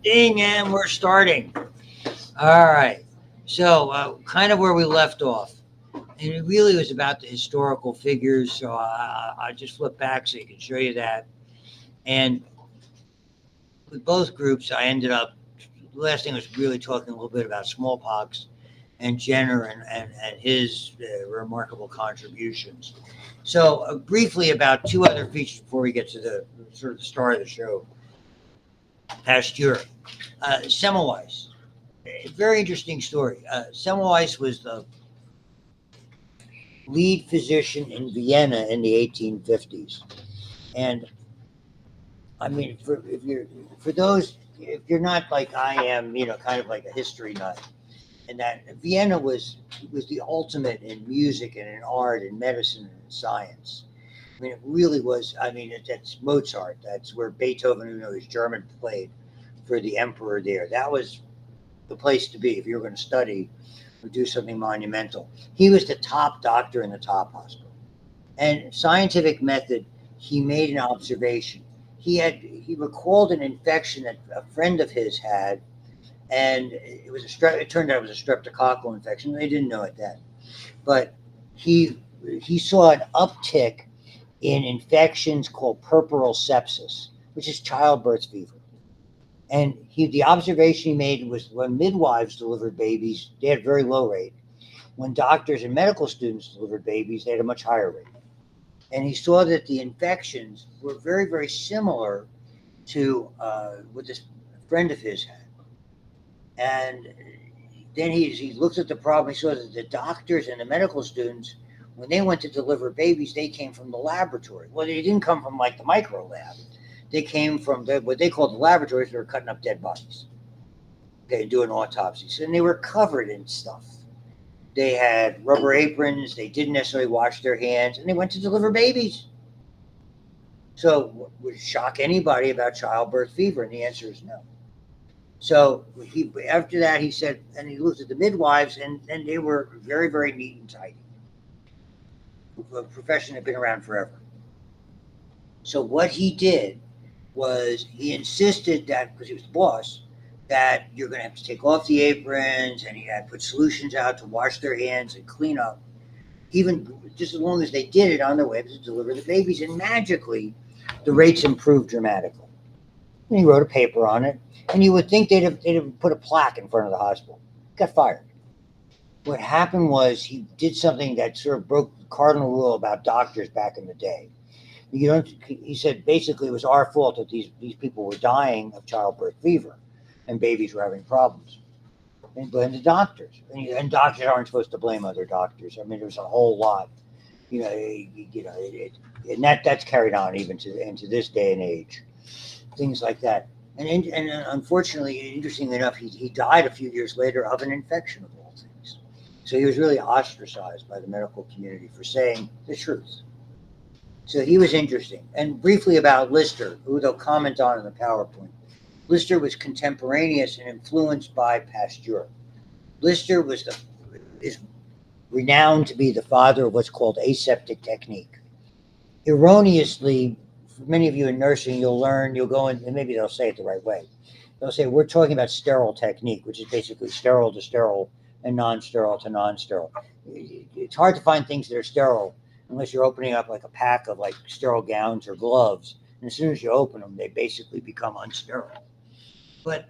Ding, and we're starting. All right. So, kind of where we left off. And it really was about the historical figures. So, I just flip back so you can show you that. And with both groups, I ended up, the last thing was really talking a little bit about smallpox and Jenner and his remarkable contributions. So, briefly about two other features before we get to the sort of the start of the show. Pasteur. Semmelweis. Very interesting story. Semmelweis was the lead physician in Vienna in the 1850s, and I mean, for those, if you're not like I am, kind of like a history nut, and that Vienna was the ultimate in music and in art and medicine and in science. I mean, it really was. I mean, that's Mozart. That's where Beethoven, who knows German, played for the emperor there. That was the place to be if you were going to study or do something monumental. He was the top doctor in the top hospital. And scientific method, he made an observation. He recalled an infection that a friend of his had, and it turned out it was a streptococcal infection. They didn't know it then, but he he saw an uptick in infections called puerperal sepsis, which is childbirth fever. And the observation he made was when midwives delivered babies, they had a very low rate. When doctors and medical students delivered babies, they had a much higher rate. And he saw that the infections were very, very similar to what this friend of his had. And then he looked at the problem. He saw that the doctors and the medical students, when they went to deliver babies, they came from the laboratory. Well, they didn't come from like the micro lab. They came from what they called the laboratories. They were cutting up dead bodies, okay, doing autopsies, and they were covered in stuff. They had rubber aprons. They didn't necessarily wash their hands, and they went to deliver babies. So, would it shock anybody about childbirth fever? And the answer is no. So after that, he said, and he looked at the midwives, and they were very, very neat and tidy. The profession had been around forever. So what he did was he insisted that, because he was the boss, that you're going to have to take off the aprons, and he had put solutions out to wash their hands and clean up, even just as long as they did it on their way to deliver the babies. And magically, the rates improved dramatically. And he wrote a paper on it. And you would think they'd have put a plaque in front of the hospital. Got fired. What happened was he did something that sort of broke the cardinal rule about doctors back in the day. You don't. He said basically it was our fault that these people were dying of childbirth fever, and babies were having problems. And blame the doctors. And doctors aren't supposed to blame other doctors. I mean, there's a whole lot. And that's carried on even into this day and age. Things like that. And unfortunately, interestingly enough, he died a few years later of an infection of all things. So he was really ostracized by the medical community for saying the truth. So he was interesting. And briefly about Lister, who they'll comment on in the PowerPoint. Lister was contemporaneous and influenced by Pasteur. Lister is renowned to be the father of what's called aseptic technique. Erroneously, for many of you in nursing, you'll go in, and maybe they'll say it the right way. They'll say, we're talking about sterile technique, which is basically sterile to sterile and non-sterile to non-sterile. It's hard to find things that are sterile unless you're opening up like a pack of like sterile gowns or gloves. And as soon as you open them, they basically become unsterile. But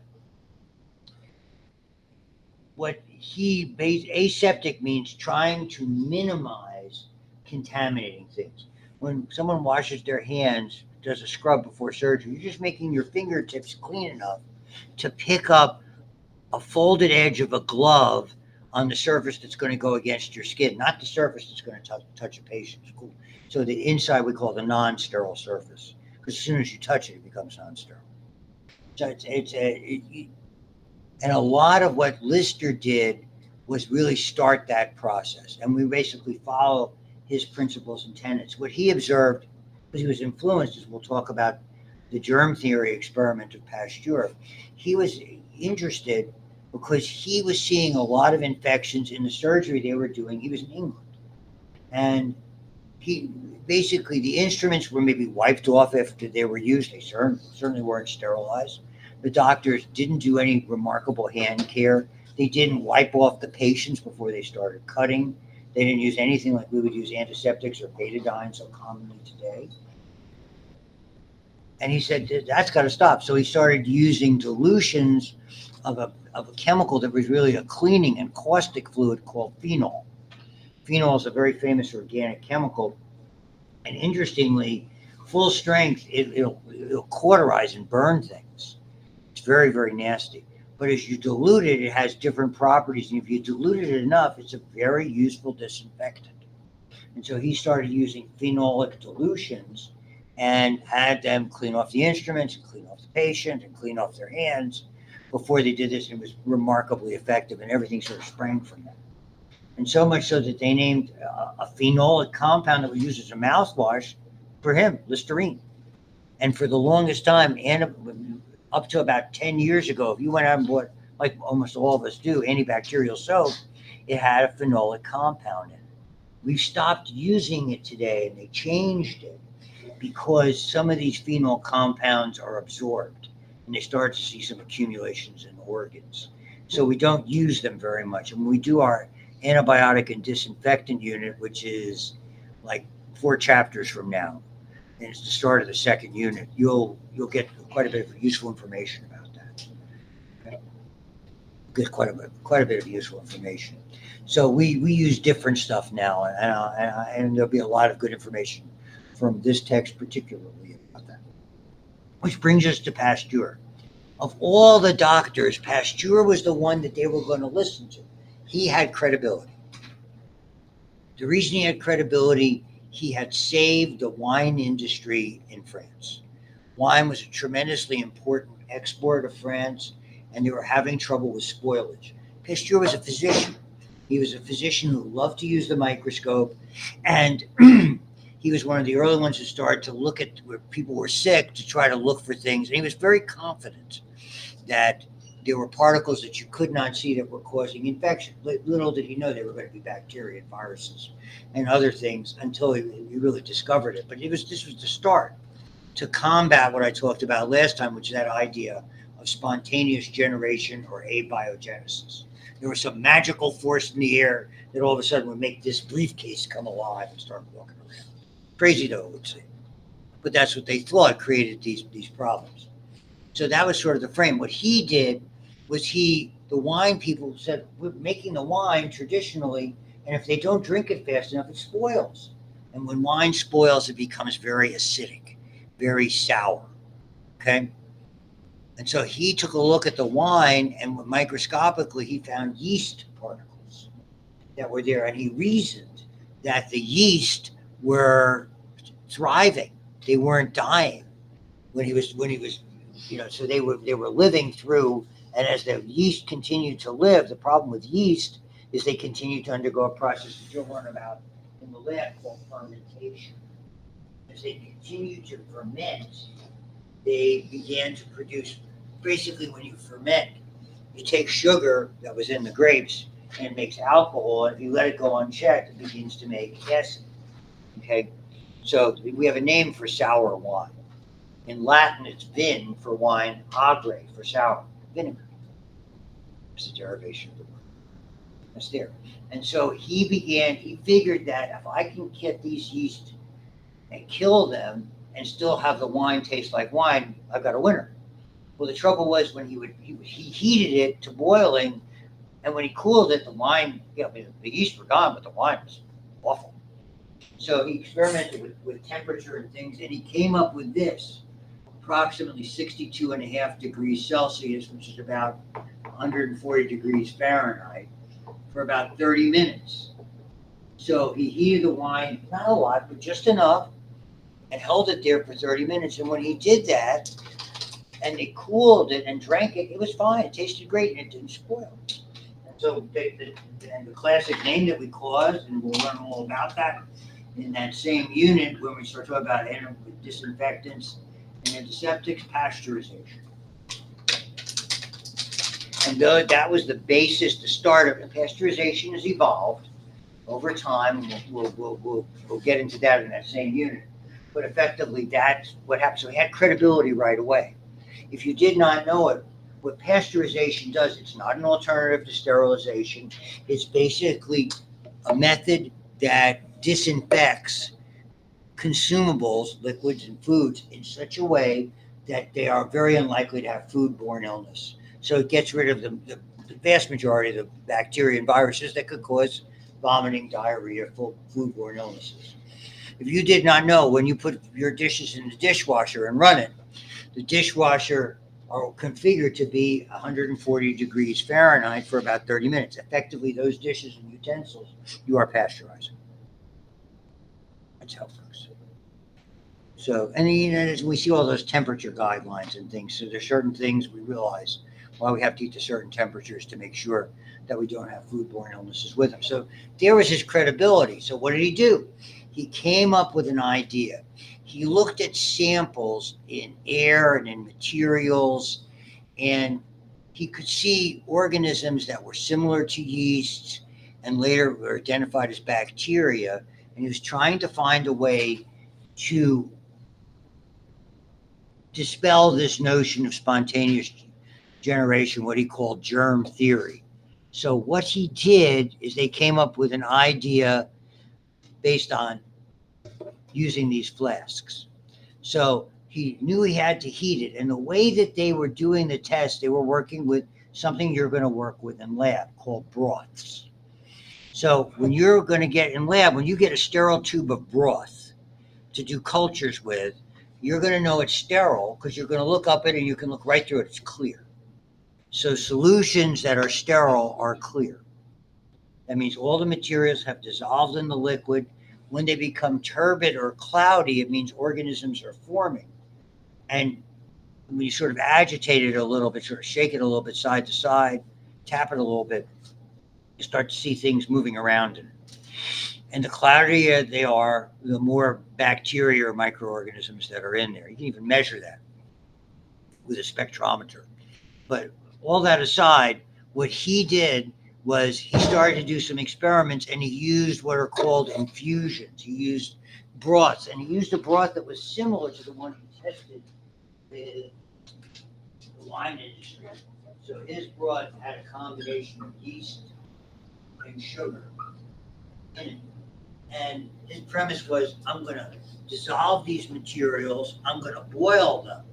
aseptic means trying to minimize contaminating things. When someone washes their hands, does a scrub before surgery, you're just making your fingertips clean enough to pick up a folded edge of a glove on the surface that's going to go against your skin, not the surface that's going to touch a patient's. Cool. So the inside we call the non-sterile surface, because as soon as you touch it, it becomes non-sterile. So and a lot of what Lister did was really start that process. And we basically follow his principles and tenets. What he observed, because he was influenced, as we'll talk about the germ theory experiment of Pasteur, he was interested because he was seeing a lot of infections in the surgery they were doing. He was in England. And he basically, the instruments were maybe wiped off after they were used. They certainly weren't sterilized. The doctors didn't do any remarkable hand care. They didn't wipe off the patients before they started cutting. They didn't use anything like we would use antiseptics or betadine so commonly today. And he said, that's got to stop. So he started using dilutions of a chemical that was really a cleaning and caustic fluid called phenol. Phenol is a very famous organic chemical. And interestingly, full strength, it'll cauterize and burn things. It's very, very nasty. But as you dilute it, it has different properties. And if you dilute it enough, it's a very useful disinfectant. And so he started using phenolic dilutions and had them clean off the instruments and clean off the patient and clean off their hands before they did this. And it was remarkably effective, and everything sort of sprang from that. And so much so that they named a phenolic compound that was used as a mouthwash for him, Listerine. And for the longest time, and up to about 10 years ago, if you went out and bought, like almost all of us do, antibacterial soap, it had a phenolic compound in it. We've stopped using it today, and they changed it because some of these phenol compounds are absorbed, and they start to see some accumulations in organs. So we don't use them very much. And when we do our antibiotic and disinfectant unit, which is like 4 chapters from now, and it's the start of the second unit, you'll get quite a bit of useful information about that. Okay? Get quite a bit of useful information. So we use different stuff now, and there'll be a lot of good information from this text particularly about that. Which brings us to Pasteur. Of all the doctors, Pasteur was the one that they were going to listen to. He had credibility. The reason he had credibility, he had saved the wine industry in France. Wine was a tremendously important export of France, and they were having trouble with spoilage. Pasteur was a physician. He was a physician who loved to use the microscope, and he was one of the early ones who started to look at where people were sick to try to look for things. And he was very confident that there were particles that you could not see that were causing infection. Little did he know they were going to be bacteria and viruses and other things until he really discovered it. But this was the start to combat what I talked about last time, which is that idea of spontaneous generation or abiogenesis. There was some magical force in the air that all of a sudden would make this briefcase come alive and start walking around. Crazy though, it would seem. But that's what they thought created these problems. So that was sort of the frame. What he did was the wine people said, we're making the wine traditionally, and if they don't drink it fast enough, it spoils. And when wine spoils, it becomes very acidic, very sour. Okay? And so he took a look at the wine, and microscopically, he found yeast particles that were there. And he reasoned that the yeast were thriving. They weren't dying when he was, so they were living through. And as the yeast continued to live, the problem with yeast is they continue to undergo a process that you'll learn about in the lab called fermentation. As they continue to ferment, they began to produce, basically when you ferment, you take sugar that was in the grapes and it makes alcohol, and if you let it go unchecked, it begins to make acid. Okay? So we have a name for sour wine. In Latin, it's vin for wine, agre for sour, vinegar. It's a derivation of the word. That's there. And so he figured that if I can get these yeast and kill them and still have the wine taste like wine, I've got a winner. Well, the trouble was when he heated it to boiling, and when he cooled it, the wine, the yeast were gone, but the wine was awful. So he experimented with temperature and things, and he came up with this, approximately 62.5 degrees Celsius, which is about 140 degrees Fahrenheit, for about 30 minutes. So he heated the wine, not a lot, but just enough, and held it there for 30 minutes. And when he did that, and they cooled it and drank it, it was fine. It tasted great, and it didn't spoil. And so the classic name that we caused, and we'll learn all about that in that same unit when we start talking about disinfectants and antiseptics, pasteurization. And though that was the basis, the start of it, pasteurization has evolved over time. We'll get into that in that same unit. But effectively, that's what happened. So he had credibility right away. If you did not know it, what pasteurization does, it's not an alternative to sterilization. It's basically a method that disinfects consumables, liquids, and foods in such a way that they are very unlikely to have foodborne illness. So it gets rid of the vast majority of the bacteria and viruses that could cause vomiting, diarrhea, foodborne illnesses. If you did not know, when you put your dishes in the dishwasher and run it, the dishwasher are configured to be 140 degrees Fahrenheit for about 30 minutes. Effectively, those dishes and utensils you are pasteurizing. That's how it works. So, and as we see all those temperature guidelines and things, so there's certain things we realize why we have to eat to certain temperatures to make sure that we don't have foodborne illnesses with them. So there was his credibility. So what did he do? He came up with an idea. He looked at samples in air and in materials, and he could see organisms that were similar to yeasts and later were identified as bacteria. And he was trying to find a way to dispel this notion of spontaneous generation, what he called germ theory. So what he did is they came up with an idea based on using these flasks. So he knew he had to heat it. And the way that they were doing the test, they were working with something you're going to work with in lab called broths. So when you're going to get in lab, when you get a sterile tube of broth to do cultures with, you're going to know it's sterile because you're going to look up it and you can look right through it. It's clear. So solutions that are sterile are clear. That means all the materials have dissolved in the liquid. When they become turbid or cloudy, it means organisms are forming. And when you sort of agitate it a little bit, sort of shake it a little bit side to side, tap it a little bit, you start to see things moving around in it. And the cloudier they are, the more bacteria or microorganisms that are in there. You can even measure that with a spectrometer. But all that aside, what he did was he started to do some experiments and he used what are called infusions. He used broths, and he used a broth that was similar to the one he tested with the wine industry. So his broth had a combination of yeast and sugar in it. And his premise was, I'm going to dissolve these materials, I'm going to boil them.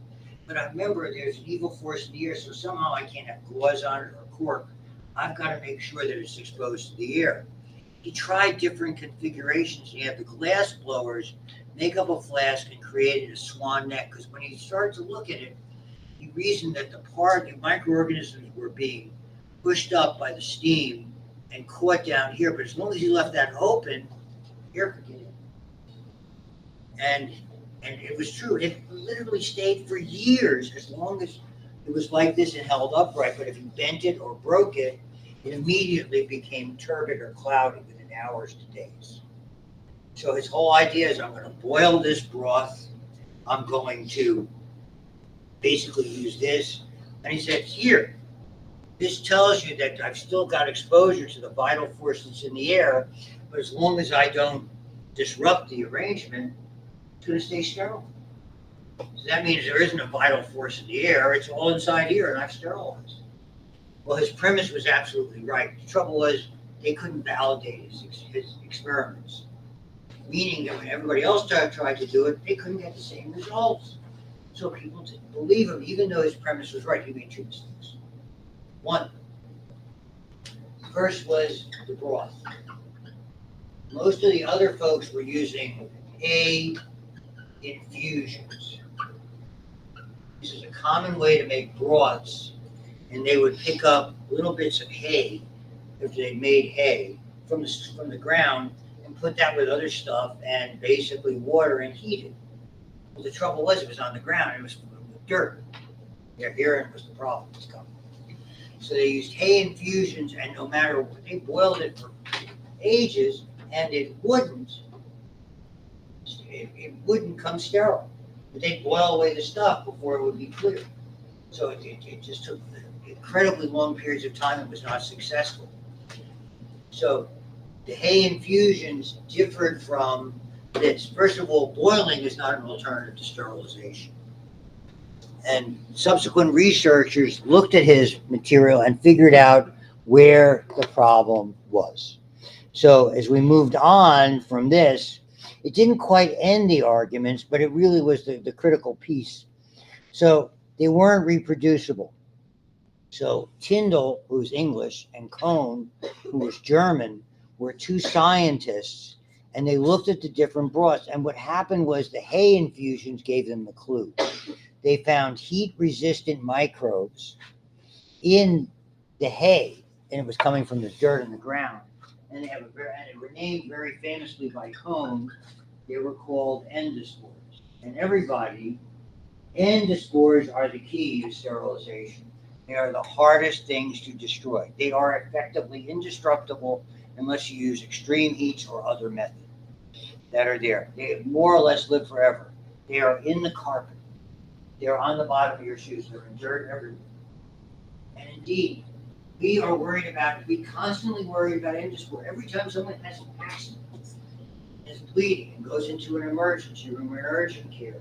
But I remember there's an evil force in the air, so somehow I can't have gauze on it or cork. I've got to make sure that it's exposed to the air. He tried different configurations. He had the glass blowers make up a flask and created a swan neck, because when he started to look at it, he reasoned that the microorganisms were being pushed up by the steam and caught down here. But as long as he left that open, air could get in. And it was true. It literally stayed for years, as long as it was like this and held upright. But if you bent it or broke it, it immediately became turbid or cloudy within hours to days. So his whole idea is, I'm going to boil this broth. I'm going to basically use this. And he said, here, this tells you that I've still got exposure to the vital force that's in the air, but as long as I don't disrupt the arrangement, it's going to stay sterile. So that means there isn't a vital force in the air. It's all inside here, and I've sterilized. Well, his premise was absolutely right. The trouble was they couldn't validate his experiments, meaning that when everybody else tried to do it, they couldn't get the same results. So people didn't believe him, even though his premise was right. He made two mistakes. One, first was the broth. Most of the other folks were using hay infusions. This is a common way to make broths, and they would pick up little bits of hay, if they made hay, from the ground and put that with other stuff and basically water and heat it. Well, the trouble was it was on the ground, it was dirt. Their hearing was the problem. So they used hay infusions, and no matter what, they boiled it for ages, and it wouldn't come sterile. But they'd boil away the stuff before it would be clear. So it just took incredibly long periods of time. It was not successful. So the hay infusions differed from this. First of all, boiling is not an alternative to sterilization. And subsequent researchers looked at his material and figured out where the problem was. So as we moved on from this, it didn't quite end the arguments, but it really was the critical piece. So they weren't reproducible. So Tyndall, who's English, and Kohn, who was German, were two scientists, and they looked at the different broths. And what happened was the hay infusions gave them the clue. They found heat-resistant microbes in the hay, and it was coming from the dirt in the ground. And they were named very famously by Kohn. They were called endospores. And everybody, endospores are the key to sterilization. They are the hardest things to destroy. They are effectively indestructible unless you use extreme heats or other methods that are there. They more or less live forever. They are in the carpet. They are on the bottom of your shoes. They're in dirt everywhere. And indeed, we constantly worry about endospore. Every time someone has an accident, is bleeding and goes into an emergency room or an urgent care,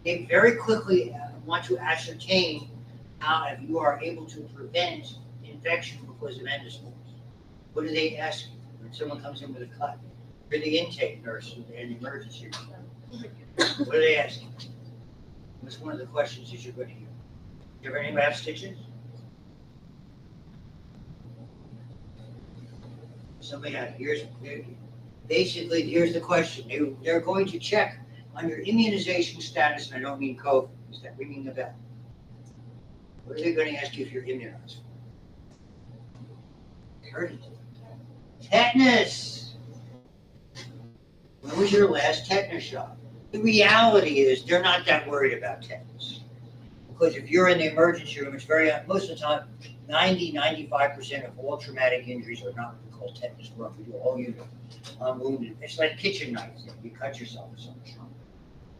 they very quickly want to ascertain how if you are able to prevent infection because of endospores. What do they ask you when someone comes in with a cut? You're the intake nurse in the emergency room. What do they ask you? What's one of the questions that you're going to hear? You ever anybody have stitches? Somebody had, basically, here's the question. They're going to check on your immunization status, and I don't mean COVID. Is that ringing a bell? What are they going to ask you if you're immunized? Heard it. Tetanus. When was your last tetanus shot? The reality is they're not that worried about tetanus. Because if you're in the emergency room, it's most of the time, 95% of all traumatic injuries are not what we call tetanus wounds. We do all unit wounded. It's like kitchen knives. You cut yourself with something.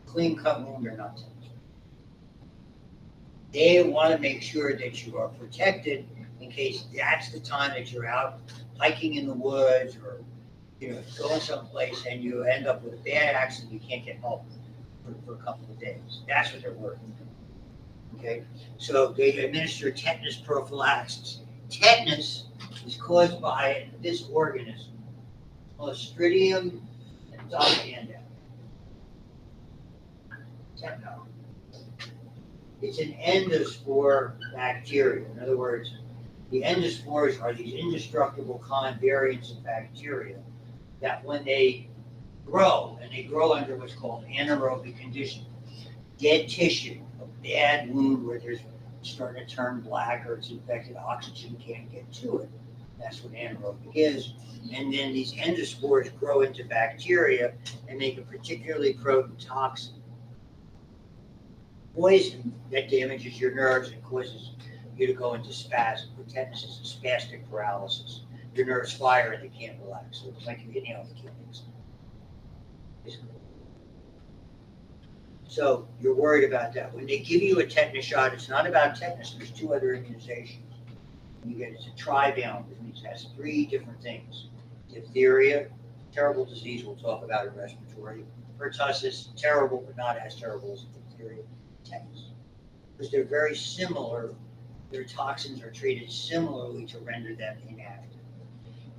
Clean cut wound or not tetanus. They want to make sure that you are protected in case that's the time that you're out hiking in the woods or going someplace and you end up with a bad accident, you can't get help for a couple of days. That's what they're working on. Okay, so they administer tetanus prophylaxis. Tetanus is caused by this organism, Clostridium difficile. Techno. It's an endospore bacteria. In other words, the endospores are these indestructible variants of bacteria that when they grow, and they grow under what's called anaerobic conditions, dead tissue, a bad wound where there's starting to turn black or it's infected, oxygen can't get to it. That's what anaerobic is. And then these endospores grow into bacteria and make a particularly potent toxin. Poison that damages your nerves and causes you to go into spasm. Tetanus is a spastic paralysis. Your nerves fire and they can't relax. So it's like you're getting out of the kidneys. So you're worried about that. When they give you a tetanus shot, it's not about tetanus. There's two other immunizations. It's a trivalent, which means it has three different things. Diphtheria, terrible disease we'll talk about in respiratory. Pertussis, terrible but not as terrible as diphtheria. Tetanus. Because they're very similar, their toxins are treated similarly to render them inactive.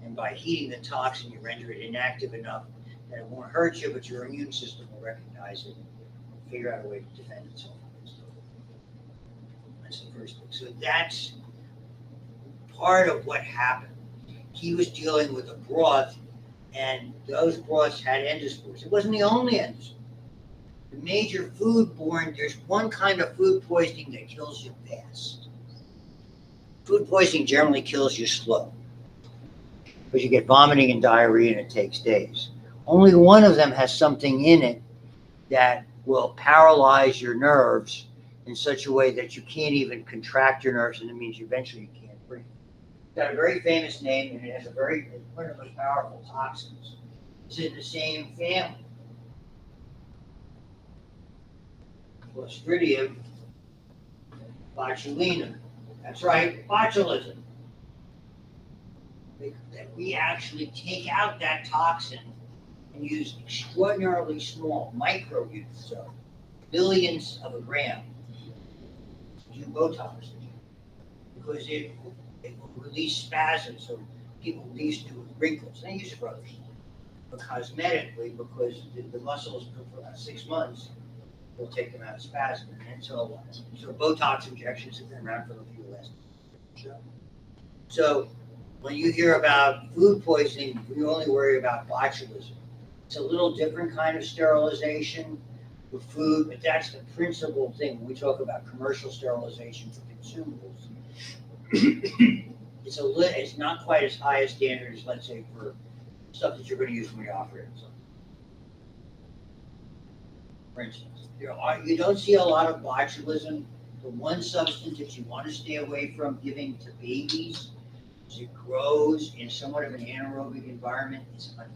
And by heating the toxin, you render it inactive enough that it won't hurt you, but your immune system will recognize it and figure out a way to defend itself. That's the first thing. So that's part of what happened. He was dealing with a broth, and those broths had endospores. It wasn't the only endospore. The major foodborne, there's one kind of food poisoning that kills you fast. Food poisoning generally kills you slow because you get vomiting and diarrhea and it takes days. Only one of them has something in it that will paralyze your nerves in such a way that you can't even contract your nerves, and it means eventually you can't breathe. It's got a very famous name and it has one of the most powerful toxins. It's in the same family. Clostridium botulinum. That's right, botulism. We actually take out that toxin and use extraordinarily small micro units, so billions of a gram, do Botox because it will release spasms. So people used to do with wrinkles. They use it for others. But cosmetically, because the muscles for about 6 months, will take them out of spasm. And so Botox injections have been around for a few last. So when you hear about food poisoning, you only worry about botulism. It's a little different kind of sterilization with food, but that's the principal thing when we talk about commercial sterilization for consumables. It's not quite as high a standard as, let's say, for stuff that you're going to use when you're operating something. For instance, you don't see a lot of botulism. The one substance that you want to stay away from giving to babies as it grows in somewhat of an anaerobic environment is honey.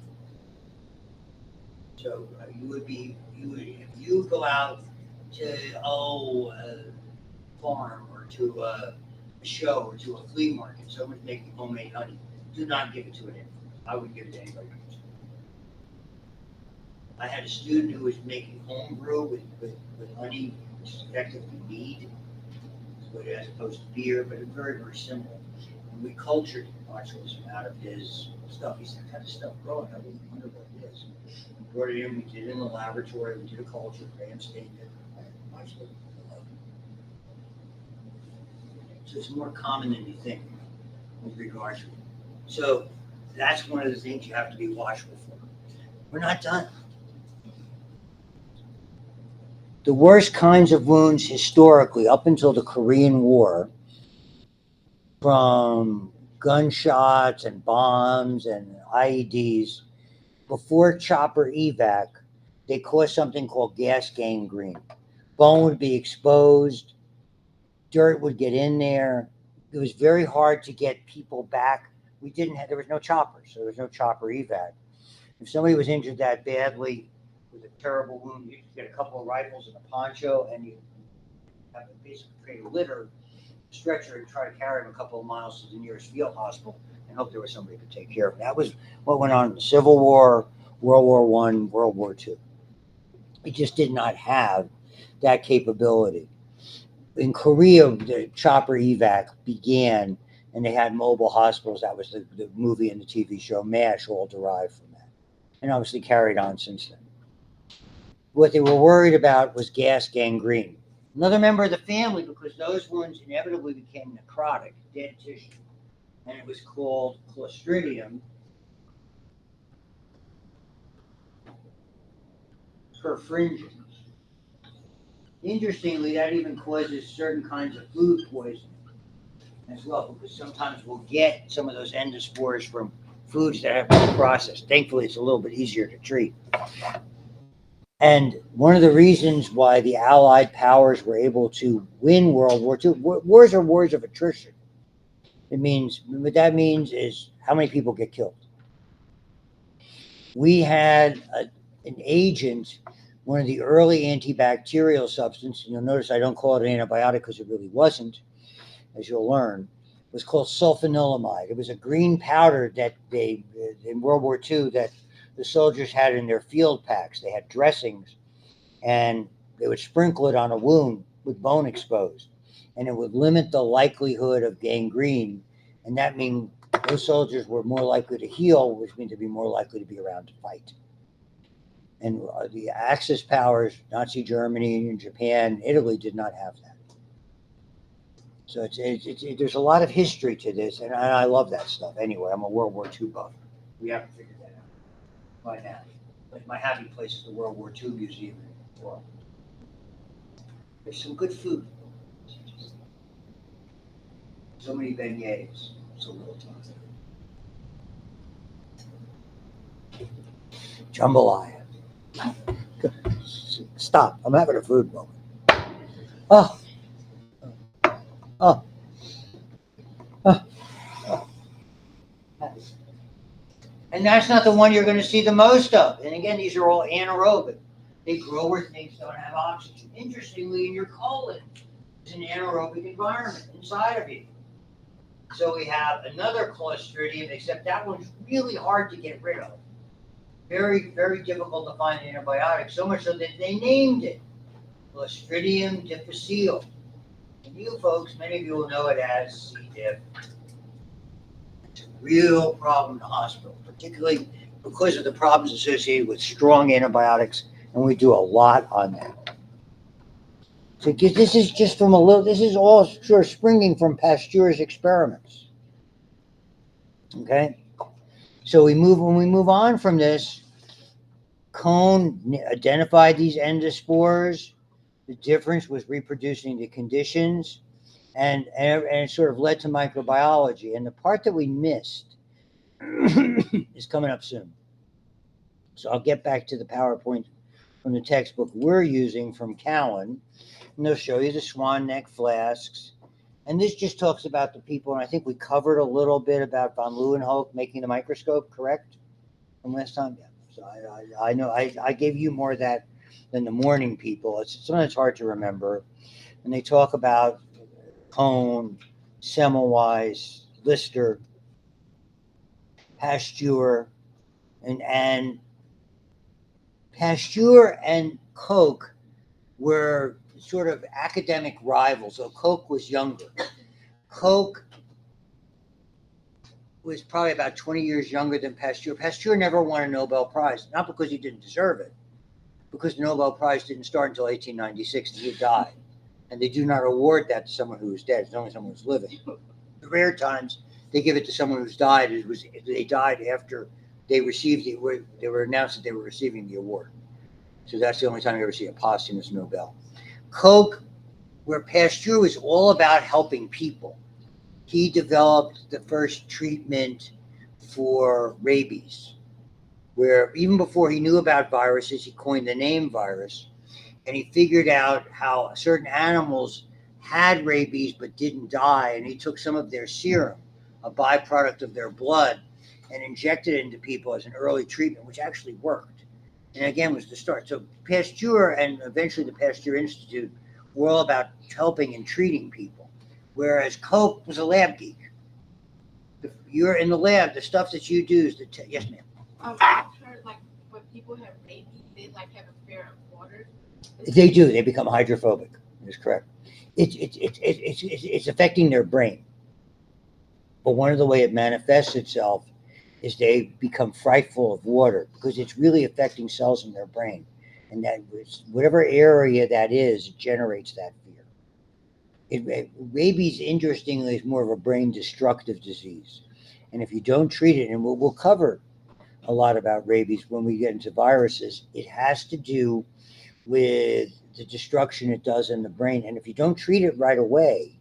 So if you go out to a farm or to a show or to a flea market, someone's making homemade honey, do not give it to an infant. I wouldn't give it to anybody else. I had a student who was making home brew with honey, which is effectively mead, as opposed to beer, but it's very, very simple. And we cultured botulism out of his stuff. He said, "What kind of stuff growing? I wonder what it is." We brought it in, we did it in the laboratory, we did a culture, Graham stained it. So it's more common than you think with regard to it. So that's one of the things you have to be watchful for. We're not done. The worst kinds of wounds historically, up until the Korean War, from gunshots and bombs and IEDs, before chopper evac, they caused something called gas gangrene. Bone would be exposed, dirt would get in there. It was very hard to get people back. There was no choppers, so there was no chopper evac. If somebody was injured that badly with a terrible wound, you get a couple of rifles and a poncho, and you have to basically create a litter, stretcher, and try to carry him a couple of miles to the nearest field hospital and hope there was somebody who could take care of him. That was what went on in the Civil War, World War I, World War II. It just did not have that capability. In Korea, the chopper evac began, and they had mobile hospitals. That was the movie and the TV show MASH all derived from that, and obviously carried on since then. What they were worried about was gas gangrene. Another member of the family, because those wounds inevitably became necrotic, dead tissue, and it was called Clostridium perfringens. Interestingly, that even causes certain kinds of food poisoning as well, because sometimes we'll get some of those endospores from foods that have been processed. Thankfully, it's a little bit easier to treat. And one of the reasons why the Allied powers were able to win World War II, wars are wars of attrition. What that means is how many people get killed. We had an agent, one of the early antibacterial substances, and you'll notice I don't call it an antibiotic because it really wasn't, as you'll learn, was called sulfanilamide. It was a green powder that they, in World War II, that the soldiers had in their field packs. They had dressings, and they would sprinkle it on a wound with bone exposed, and it would limit the likelihood of gangrene, and that means those soldiers were more likely to heal, which means they'd be more likely to be around to fight. And the Axis powers, Nazi Germany and Japan, Italy, did not have that. So there's a lot of history to this, and I love that stuff. Anyway, I'm a World War II buff. We haven't figured that out by now. But my happy place is the World War II Museum in the world. There's some good food. So many beignets, so little time. Jambalaya. Stop. I'm having a food moment. Oh. Oh. Oh. Oh. And that's not the one you're going to see the most of. And again, these are all anaerobic. They grow where things don't have oxygen. Interestingly, in your colon is an anaerobic environment inside of you. So we have another Clostridium, except that one's really hard to get rid of. Very, very difficult to find antibiotics, so much so that they named it Clostridium difficile. And you folks, many of you will know it as C. diff. It's a real problem in the hospital, particularly because of the problems associated with strong antibiotics, and we do a lot on that. So this is just from a little. This is all sort of springing from Pasteur's experiments. Okay, so when we move on from this, Cohn identified these endospores. The difference was reproducing the conditions, and it sort of led to microbiology. And the part that we missed is coming up soon. So I'll get back to the PowerPoint from the textbook we're using from Cowan, and they'll show you the swan neck flasks. And this just talks about the people, and I think we covered a little bit about von Leeuwenhoek making the microscope, correct? From last time? Yeah. So I know I gave you more of that than the morning people. It's sometimes hard to remember. And they talk about Cohn, Semmelweis, Lister, Pasteur, and Pasteur and Koch were sort of academic rivals. So Koch was younger. Koch was probably about 20 years younger than Pasteur. Pasteur never won a Nobel Prize, not because he didn't deserve it, because the Nobel Prize didn't start until 1896 and he died. And they do not award that to someone who is dead. It's only someone who's living. The rare times they give it to someone who's died, they died after they received they were announced that they were receiving the award. So that's the only time you ever see a posthumous Nobel. Koch, where Pasteur was all about helping people. He developed the first treatment for rabies, where even before he knew about viruses, he coined the name virus, and he figured out how certain animals had rabies but didn't die, and he took some of their serum, a byproduct of their blood, and injected it into people as an early treatment, which actually worked. And again, was the start. So Pasteur and eventually the Pasteur Institute were all about helping and treating people, whereas Koch was a lab geek. If you're in the lab, the stuff that you do is yes, ma'am. I've heard like when people have rabies, they like have a fear of water. They do. They become hydrophobic. That's correct. It's affecting their brain. But one of the way it manifests itself is they become frightful of water because it's really affecting cells in their brain, and that whatever area that is, it generates that fear. Rabies, interestingly, is more of a brain destructive disease, and if you don't treat it, and we'll cover a lot about rabies when we get into viruses, it has to do with the destruction it does in the brain. And if you don't treat it right away,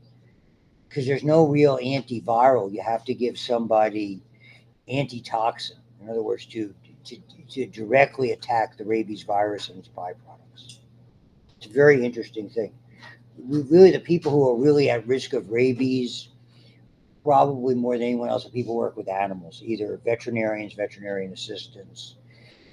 because there's no real antiviral, you have to give somebody antitoxin. In other words, to directly attack the rabies virus and its byproducts. It's a very interesting thing. Really, the people who are really at risk of rabies, probably more than anyone else, are people who work with animals, either veterinarians, veterinarian assistants,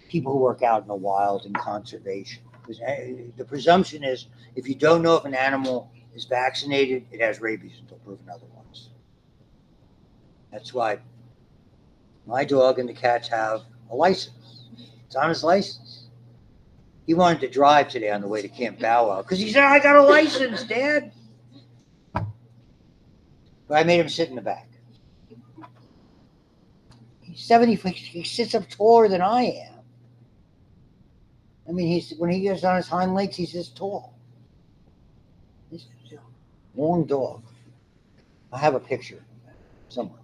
people who work out in the wild in conservation. The presumption is if you don't know if an animal is vaccinated, it has rabies until proven otherwise. That's why my dog and the cats have a license. It's on his license. He wanted to drive today on the way to Camp Bow Wow because he said, I got a license, Dad. But I made him sit in the back. He's 70 feet. He sits up taller than I am. I mean, when he gets on his hind legs, he's this tall. He's a long dog. I have a picture somewhere.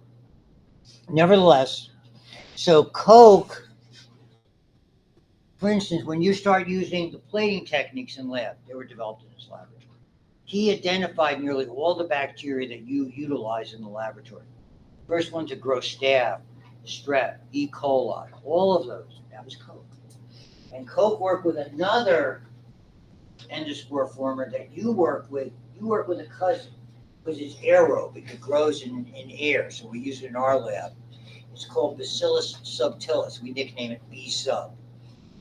Nevertheless, so Koch, for instance, when you start using the plating techniques in lab, they were developed in his laboratory. He identified nearly all the bacteria that you utilize in the laboratory. First one to grow staph, strep, E. coli, all of those. That was Koch. And Koch worked with another endospore former that you work with. You work with a cousin because it's aerobic. It grows in air, so we use it in our lab. It's called Bacillus subtilis. We nickname it B sub.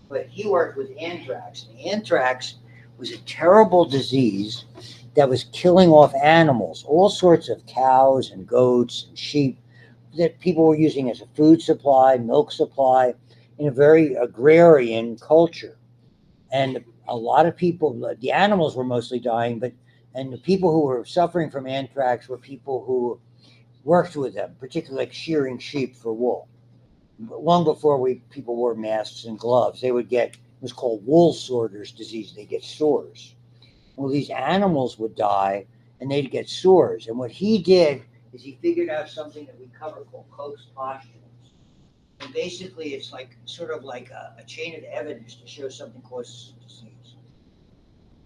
But he worked with anthrax. And anthrax was a terrible disease that was killing off animals, all sorts of cows and goats and sheep that people were using as a food supply, milk supply, in a very agrarian culture. And a lot of people, the animals were mostly dying, but And the people who were suffering from anthrax were people who worked with them, particularly like shearing sheep for wool. Long before people wore masks and gloves, they would get, it was called wool sorters disease. They get sores. Well, these animals would die and they'd get sores. And what he did is he figured out something that we cover called Koch's postulates. And basically, it's like sort of like a chain of evidence to show something causes disease.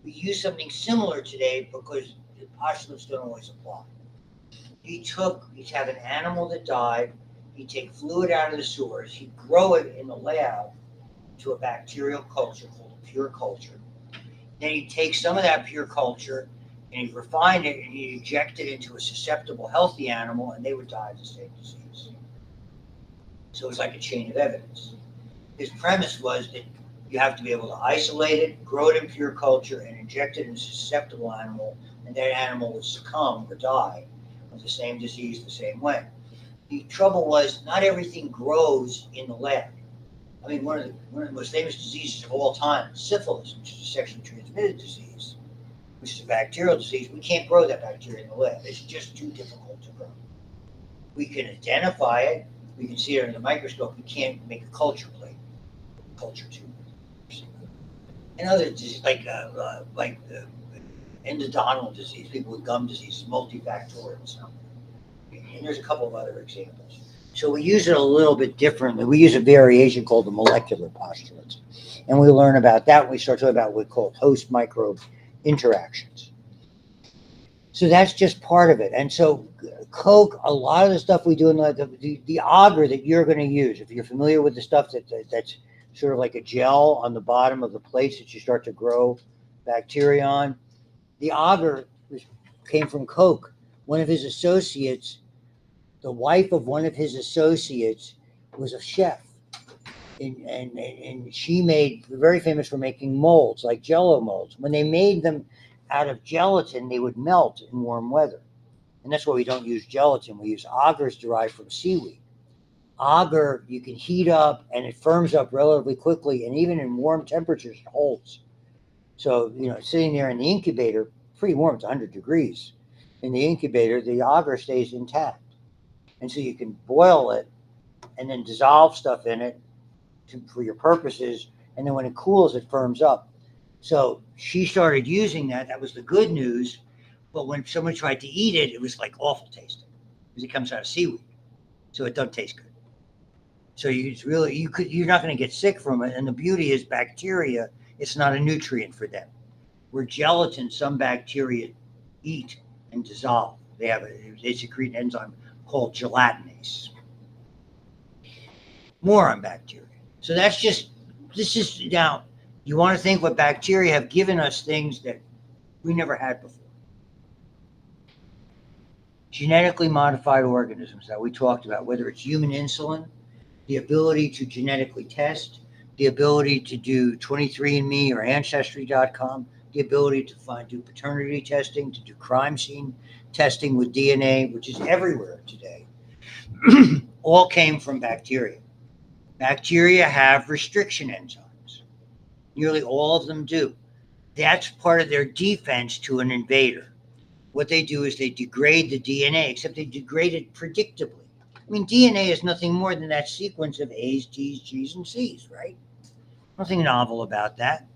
We use something similar today because the postulates don't always apply. He'd have an animal that died, he'd take fluid out of the sores, he'd grow it in the lab to a bacterial culture called a pure culture. Then he'd take some of that pure culture and he'd refine it and he'd inject it into a susceptible, healthy animal, and they would die of the same disease. So it was like a chain of evidence. His premise was that you have to be able to isolate it, grow it in pure culture, and inject it in a susceptible animal, and that animal would succumb or die of the same disease the same way. The trouble was not everything grows in the lab. I mean, one of the most famous diseases of all time, syphilis, which is a sexually transmitted disease, which is a bacterial disease. We can't grow that bacteria in the lab. It's just too difficult to grow. We can identify it. We can see it under the microscope. We can't make a culture plate, culture tube. And other diseases like endodontal disease, people with gum disease, multifactorial. So. And there's a couple of other examples. So we use it a little bit differently. We use a variation called the molecular postulates. And we learn about that when we start talking about what we call host microbe interactions. So that's just part of it. And so Koch, a lot of the stuff we do in the agar that you're going to use, if you're familiar with the stuff that's sort of like a gel on the bottom of the plates that you start to grow bacteria on, the agar came from Koch. One of his associates, the wife of one of his associates, was a chef. And she made, very famous for making molds, like Jello molds. When they made them out of gelatin, they would melt in warm weather. And that's why we don't use gelatin. We use agars derived from seaweed. Agar, you can heat up and it firms up relatively quickly. And even in warm temperatures, it holds. So, sitting there in the incubator, pretty warm, it's 100 degrees. In the incubator, the agar stays intact. And so you can boil it and then dissolve stuff in it for your purposes. And then when it cools, it firms up. So she started using that. That was the good news. But when someone tried to eat it, it was like awful tasting because it comes out of seaweed. So it doesn't taste good. So you're not going to get sick from it. And the beauty is bacteria, it's not a nutrient for them. Where gelatin, some bacteria eat and dissolve. They secrete an enzyme called gelatinase. More on bacteria. So this is now, you want to think what bacteria have given us things that we never had before. Genetically modified organisms that we talked about, whether it's human insulin, the ability to genetically test, the ability to do 23andMe or Ancestry.com, the ability to do paternity testing, to do crime scene testing with DNA, which is everywhere today, all came from bacteria. Bacteria have restriction enzymes. Nearly all of them do. That's part of their defense to an invader. What they do is they degrade the DNA, except they degrade it predictably. I mean, DNA is nothing more than that sequence of A's, T's, G's, and C's, right? Nothing novel about that.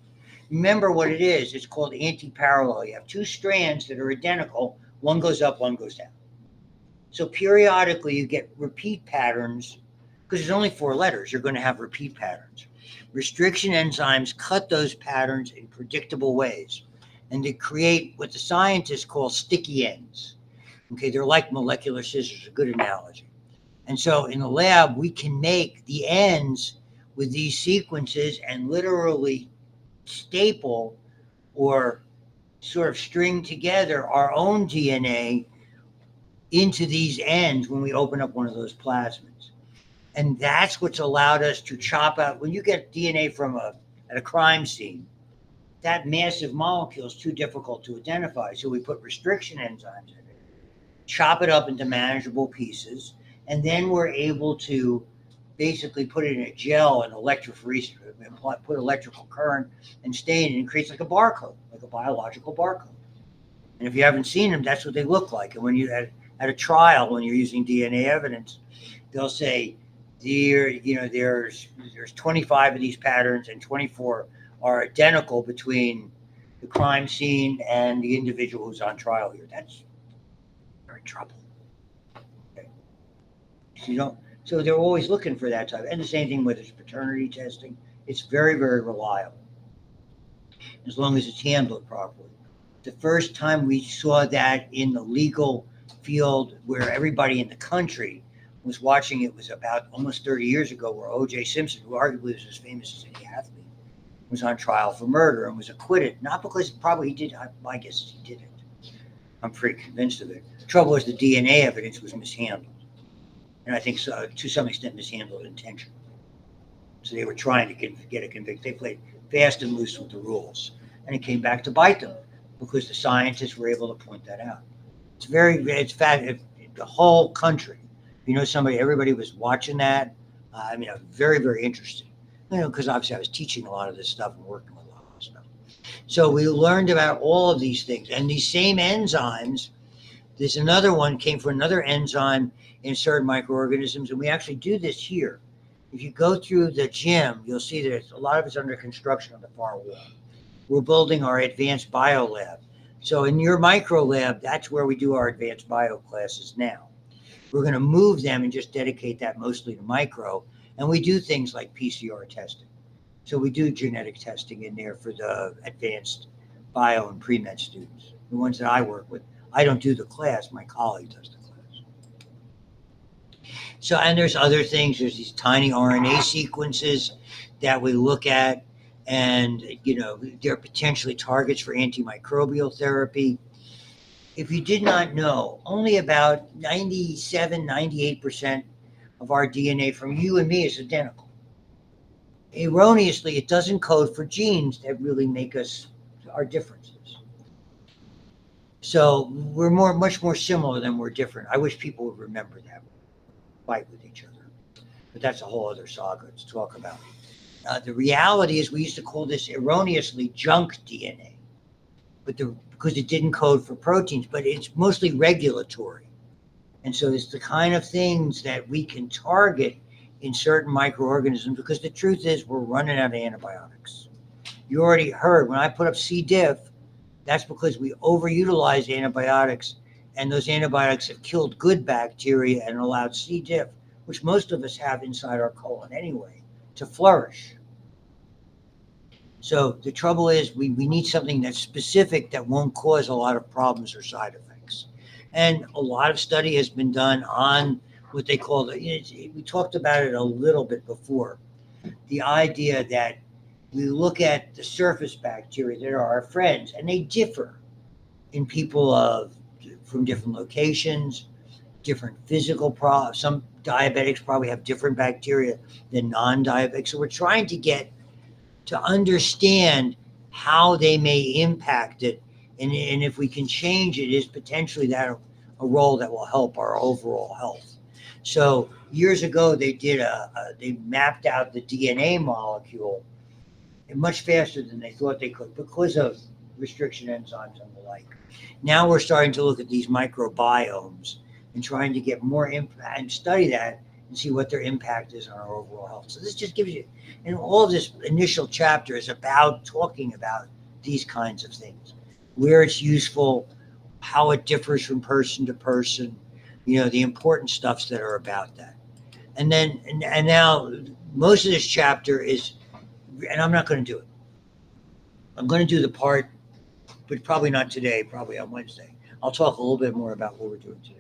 Remember what it is. It's called anti-parallel. You have two strands that are identical. One goes up, one goes down. So periodically you get repeat patterns because there's only 4 letters. You're going to have repeat patterns. Restriction enzymes cut those patterns in predictable ways. And they create what the scientists call sticky ends. Okay, they're like molecular scissors, a good analogy. And so in the lab, we can make the ends with these sequences and literally staple or sort of string together our own DNA into these ends when we open up one of those plasmids. And that's what's allowed us to chop out, when you get DNA from at a crime scene, that massive molecule is too difficult to identify. So we put restriction enzymes in it, chop it up into manageable pieces, and then we're able to basically put it in a gel and electrophoresis, put electrical current and stain it, and it creates like a barcode, like a biological barcode. And if you haven't seen them, that's what they look like. And when you at a trial, when you're using DNA evidence, they'll say, there's 25 of these patterns and 24 are identical between the crime scene and the individual who's on trial here. That's you're in trouble. Okay. So you don't. So they're always looking for that type. And the same thing with its paternity testing. It's very, very reliable as long as it's handled properly. The first time we saw that in the legal field where everybody in the country was watching it was about almost 30 years ago, where O.J. Simpson, who arguably was as famous as any athlete, was on trial for murder and was acquitted. Not because probably he did, my guess is he didn't. I'm pretty convinced of it. The trouble is the DNA evidence was mishandled. And I think so, to some extent mishandled intentionally. So they were trying to get a conviction. They played fast and loose with the rules. And it came back to bite them because the scientists were able to point that out. It's fat. The whole country, everybody was watching that. Very, very interesting. Because obviously I was teaching a lot of this stuff and working with a lot of this stuff. So we learned about all of these things. And these same enzymes, there's another one came from another enzyme in certain microorganisms. And we actually do this here. If you go through the gym, you'll see that a lot of it's under construction on the far wall. We're building our advanced bio lab. So in your micro lab, that's where we do our advanced bio classes now. We're going to move them and just dedicate that mostly to micro. And we do things like PCR testing. So we do genetic testing in there for the advanced bio and pre-med students, the ones that I work with. I don't do the class. My colleague does the class. So, and there's other things. There's these tiny RNA sequences that we look at. And, they're potentially targets for antimicrobial therapy. If you did not know, only about 97, 98% of our DNA from you and me is identical. Erroneously, it doesn't code for genes that really make us our differences. So we're much more similar than we're different. I wish people would remember that, fight with each other. But that's a whole other saga to talk about. The reality is we used to call this erroneously junk DNA, because it didn't code for proteins, but it's mostly regulatory. And so it's the kind of things that we can target in certain microorganisms, because the truth is we're running out of antibiotics. You already heard when I put up C. diff, that's because we overutilize antibiotics, and those antibiotics have killed good bacteria and allowed C. diff, which most of us have inside our colon anyway, to flourish. So the trouble is we need something that's specific that won't cause a lot of problems or side effects. And a lot of study has been done on what they call we talked about it a little bit before, the idea that we look at the surface bacteria that are our friends, and they differ in people from different locations, different physical problems. Some diabetics probably have different bacteria than non-diabetics. So we're trying to understand how they may impact it. And if we can change it, is potentially that a role that will help our overall health. So years ago, they mapped out the DNA molecule much faster than they thought they could because of restriction enzymes and the like. Now we're starting to look at these microbiomes and trying to get more impact and study that and see what their impact is on our overall health. So this just gives you, and all of this initial chapter is about talking about these kinds of things, where it's useful, how it differs from person to person, the important stuffs that are about that. And then, and now most of this chapter is, and I'm not going to do it. I'm going to do the part, but probably not today, probably on Wednesday. I'll talk a little bit more about what we're doing today.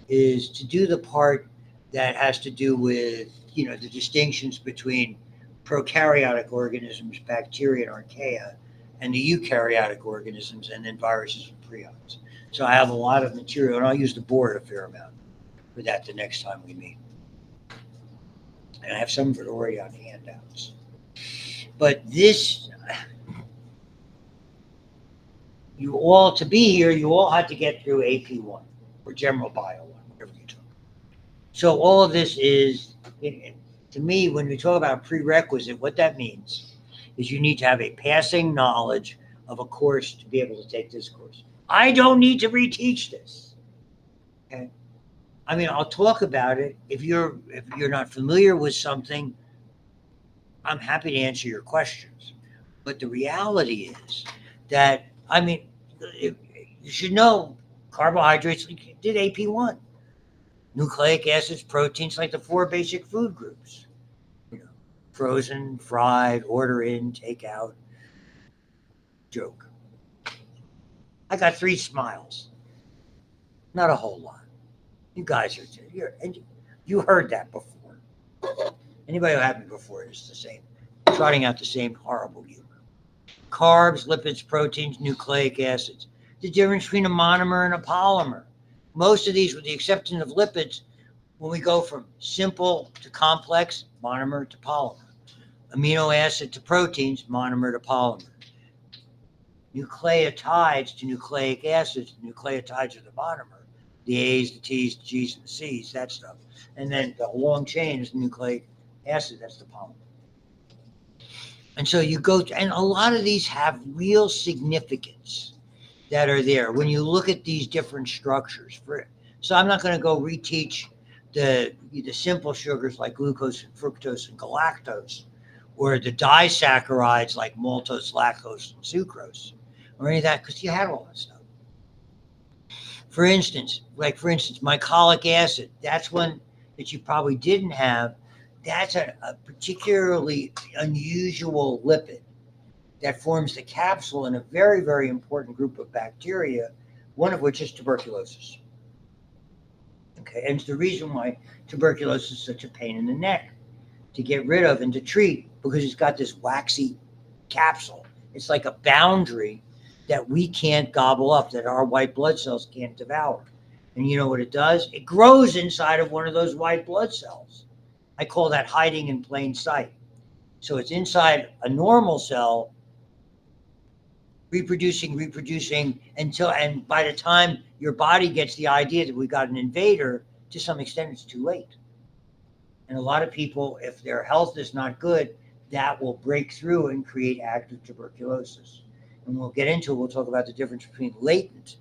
Is to do the part that has to do with, the distinctions between prokaryotic organisms, bacteria and archaea, and the eukaryotic organisms, and then viruses and prions. So I have a lot of material, and I'll use the board a fair amount for that the next time we meet. And I have some of it already on handouts. But this, to be here, you all had to get through AP1 or General Bio 1, whatever you took. So all of this is, to me, when we talk about a prerequisite, what that means is you need to have a passing knowledge of a course to be able to take this course. I don't need to reteach this. Okay. I mean, I'll talk about it. If you're not familiar with something, I'm happy to answer your questions. But the reality is that, I mean, if, you should know carbohydrates did AP1, nucleic acids, proteins, like the four basic food groups. You know, frozen, fried, order in, take out. Joke. I got 3 smiles. Not a whole lot. You guys are, and you heard that before. Anybody who had me before is the same, trotting out the same horrible humor. Carbs, lipids, proteins, nucleic acids. The difference between a monomer and a polymer. Most of these, with the exception of lipids, when we go from simple to complex, monomer to polymer. Amino acid to proteins, monomer to polymer. Nucleotides to nucleic acids. Nucleotides are the monomer. The A's, the T's, the G's, and the C's, that stuff. And then the long chain is nucleic acid, that's the polymer. And so you go to, and a lot of these have real significance that are there when you look at these different structures. So I'm not going to go reteach the simple sugars like glucose and fructose and galactose, or the disaccharides like maltose, lactose, and sucrose, or any of that, because you had all that stuff. For instance, mycolic acid, that's one that you probably didn't have. That's a particularly unusual lipid that forms the capsule in a very, very important group of bacteria, one of which is tuberculosis. Okay, and it's the reason why tuberculosis is such a pain in the neck to get rid of and to treat, because it's got this waxy capsule. It's like a boundary that we can't gobble up, that our white blood cells can't devour. And you know what it does? It grows inside of one of those white blood cells. I call that hiding in plain sight. So it's inside a normal cell, reproducing until, and by the time your body gets the idea that we got an invader, to some extent it's too late. And a lot of people, if their health is not good, that will break through and create active tuberculosis. And we'll get into it. We'll talk about the difference between latent,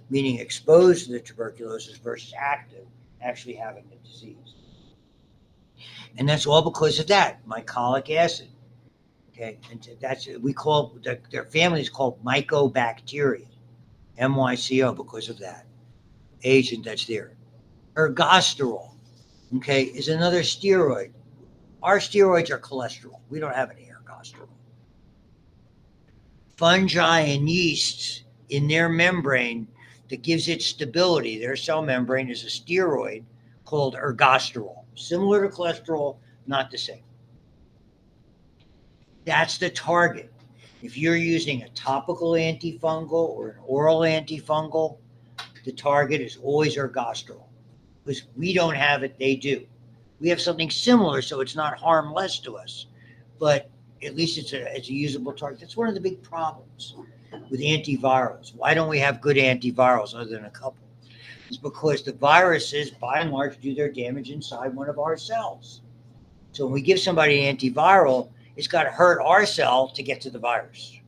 meaning exposed to the tuberculosis, versus active, actually having the disease. And that's all because of that, mycolic acid. Okay, and that's, we call, their family is called mycobacteria, MYCO, because of that agent that's there. Ergosterol, okay, is another steroid. Our steroids are cholesterol. We don't have any ergosterol. Fungi and yeasts, in their membrane that gives it stability, their cell membrane is a steroid called ergosterol. Similar to cholesterol, not the same. That's the target. If you're using a topical antifungal or an oral antifungal, the target is always ergosterol. Because we don't have it, they do. We have something similar, so it's not harmless to us, but at least it's a usable target. That's one of the big problems with antivirals. Why don't we have good antivirals other than a couple? It's because the viruses, by and large, do their damage inside one of our cells. So when we give somebody an antiviral, it's got to hurt our cell to get to the virus.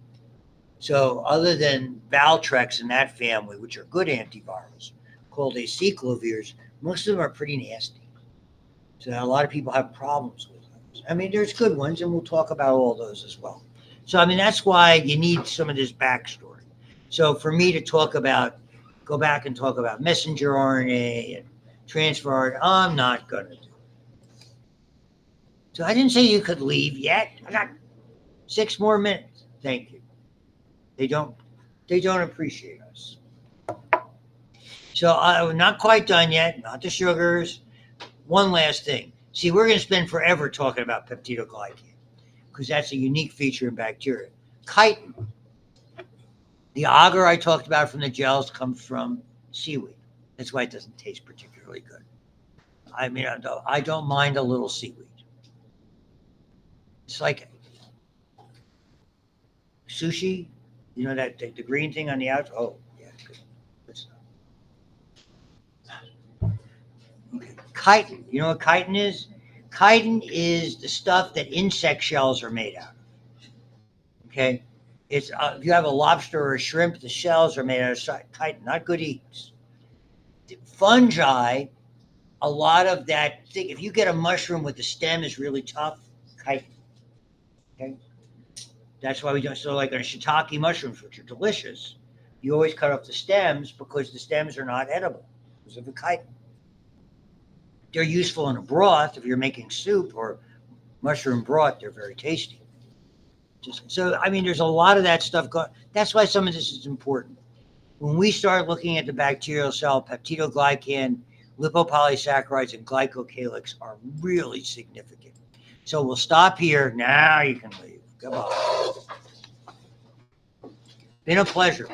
So other than Valtrex and that family, which are good antivirals, called acyclovirs, most of them are pretty nasty. So a lot of people have problems with those. I mean, there's good ones, and we'll talk about all those as well. So, I mean, that's why you need some of this backstory. So for me to go back and talk about messenger RNA and transfer RNA, I'm not going to do. So I didn't say you could leave yet. I got 6 more minutes. Thank you. They don't appreciate us. So I'm not quite done yet. Not the sugars. One last thing. See, we're going to spend forever talking about peptidoglycan because that's a unique feature in bacteria. Chitin. The agar I talked about from the gels comes from seaweed. That's why it doesn't taste particularly good. I mean, I don't mind a little seaweed. It's like sushi, you know, that the green thing on the outside. Oh, yeah, good stuff. Okay. Chitin. You know what chitin is? Chitin is the stuff that insect shells are made out of. Okay. It's if you have a lobster or a shrimp, the shells are made out of chitin, not good eats. Fungi, a lot of that thing. If you get a mushroom with the stem is really tough, chitin. Okay, that's why we don't. So like on shiitake mushrooms, which are delicious, you always cut off the stems because the stems are not edible because of the chitin. They're useful in a broth if you're making soup or mushroom broth. They're very tasty. Just so I mean, there's a lot of that stuff going. That's why some of this is important. When we start looking at the bacterial cell, peptidoglycan, lipopolysaccharides, and glycocalyx are really significant. So we'll stop here. Now you can leave. Goodbye. Been a pleasure.